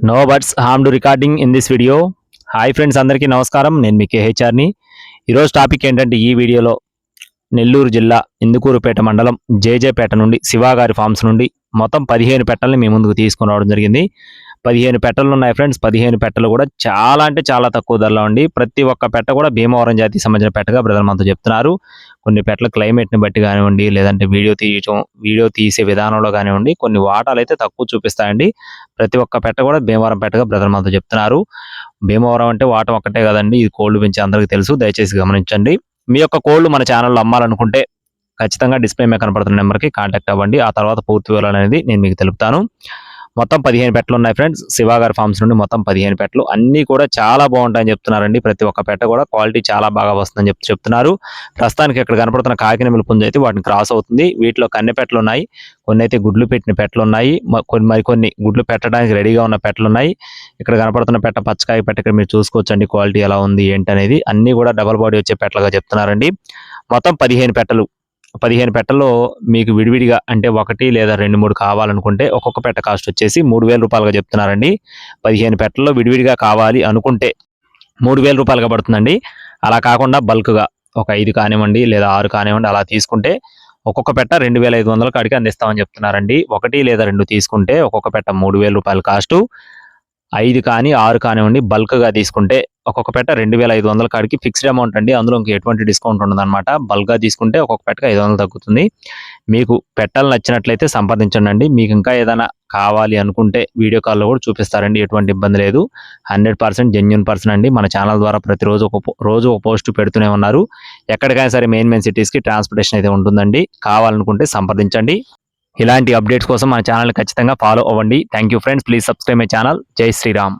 No buts harm to recording in this video. Hi friends, అందరికీ నమస్కారం. నేను మీ కేహెచ్ఆర్ని. ఈరోజు టాపిక్ ఏంటంటే, ఈ వీడియోలో నెల్లూరు జిల్లా ఇందుకూరుపేట మండలం జేజేపేట నుండి శివాగారి ఫార్మ్స్ నుండి మొత్తం 15 పెట్టల్ని మీ ముందుకు తీసుకుని రావడం జరిగింది. 15 పెట్టలు ఉన్నాయి ఫ్రెండ్స్. 15 పెట్టలు కూడా చాలా అంటే చాలా తక్కువ ధరలో ఉండి, ప్రతి ఒక్క పెట్ట కూడా భీమవరం జాతికి సంబంధించిన పెట్టగా బ్రదర్ మనతో చెప్తున్నారు. కొన్ని పెట్టల క్లైమేట్ని బట్టి కానివ్వండి, లేదంటే వీడియో తీసే విధానంలో కానివ్వండి, కొన్ని వాటాలు అయితే తక్కువ చూపిస్తాయండి. ప్రతి ఒక్క పెట్ట కూడా భీమవరం పెట్టగా బ్రదర్ మనతో చెప్తున్నారు. భీమవరం అంటే వాటం ఒక్కటే కదండి, ఇది కోళ్లు పెంచి అందరికీ తెలుసు. దయచేసి గమనించండి. మీ యొక్క కోళ్లు మన ఛానల్లో అమ్మాలనుకుంటే ఖచ్చితంగా డిస్ప్లే మీద కనపడుతున్న నెంబర్కి కాంటాక్ట్ అవ్వండి. ఆ తర్వాత పూర్తి వివరాలు అనేది నేను మీకు తెలుపుతాను. మొత్తం 15 పెట్టలు ఉన్నాయి ఫ్రెండ్స్. శివాగారి ఫార్మ్స్ నుండి మొత్తం 15 పెట్టలు, అన్నీ కూడా చాలా బాగుంటాయని చెప్తున్నారండి. ప్రతి ఒక్క పెట్ట కూడా క్వాలిటీ చాలా బాగా వస్తుందని చెప్తున్నారు. ప్రస్తుతానికి ఇక్కడ కనపడుతున్న కాకినెమలి పుంజు అయితే వాటిని క్రాస్ అవుతుంది. వీటిలో కన్నె పెట్టలు ఉన్నాయి, కొన్ని అయితే గుడ్లు పెట్టిన పెట్టలు ఉన్నాయి, మరికొన్ని గుడ్లు పెట్టడానికి రెడీగా ఉన్న పెట్టలు ఉన్నాయి. ఇక్కడ కనపడుతున్న పెట్ట పచ్చకాయ పెట్ట ఇక్కడ మీరు చూసుకోవచ్చండి, క్వాలిటీ ఎలా ఉంది ఏంటి అనేది. అన్నీ కూడా డబల్ బాడీ వచ్చే పెట్టలుగా చెప్తున్నారండి. మొత్తం 15 పెట్టలు. 15 పెట్టల్లో మీకు విడివిడిగా అంటే 1 లేదా 2-3 కావాలనుకుంటే ఒక్కొక్క పెట్ట కాస్ట్ వచ్చేసి 3,000 రూపాయలుగా చెప్తున్నారండి. 15 పెట్టల్లో విడివిడిగా కావాలి అనుకుంటే 3,000 రూపాయలుగా పడుతుందండి. అలా కాకుండా బల్క్గా ఒక 5 కానివ్వండి లేదా 6 కానివ్వండి అలా తీసుకుంటే ఒక్కొక్క పెట్ట 2,500 కాడికి అందిస్తామని చెప్తున్నారండి. 1 లేదా 2 తీసుకుంటే ఒక్కొక్క పెట్ట 3,000 రూపాయల కాస్టు. 5 కానీ 6 కానివ్వండి బల్క్గా తీసుకుంటే ఒక్కొక్క పెట్ట 2,500 కాడికి ఫిక్స్డ్ అమౌంట్ అండి. అందులో ఇంక ఎటువంటి డిస్కౌంట్ ఉండదన్నమాట. బల్క్గా తీసుకుంటే ఒక్కొక్క పెట్టకి 500 తగ్గుతుంది. మీకు పెట్టలు నచ్చినట్లయితే సంప్రదించండి. మీకు ఇంకా ఏదైనా కావాలి అనుకుంటే వీడియో కాల్లో కూడా చూపిస్తారండి, ఎటువంటి ఇబ్బంది లేదు. 100% జెన్యూన్ పర్సన్ అండి. మన ఛానల్ ద్వారా ప్రతిరోజు ఒక పోస్ట్ పెడుతూనే ఉన్నారు. ఎక్కడికైనా సరే మెయిన్ సిటీస్కి ట్రాన్స్పోర్టేషన్ అయితే ఉంటుందండి. కావాలనుకుంటే సంప్రదించండి. ఇలాంటి అప్డేట్స్ కోసం మన ఛానల్ ఖచ్చితంగా ఫాలో అవ్వండి. Thank you friends. Please subscribe my channel. జై శ్రీరామ్.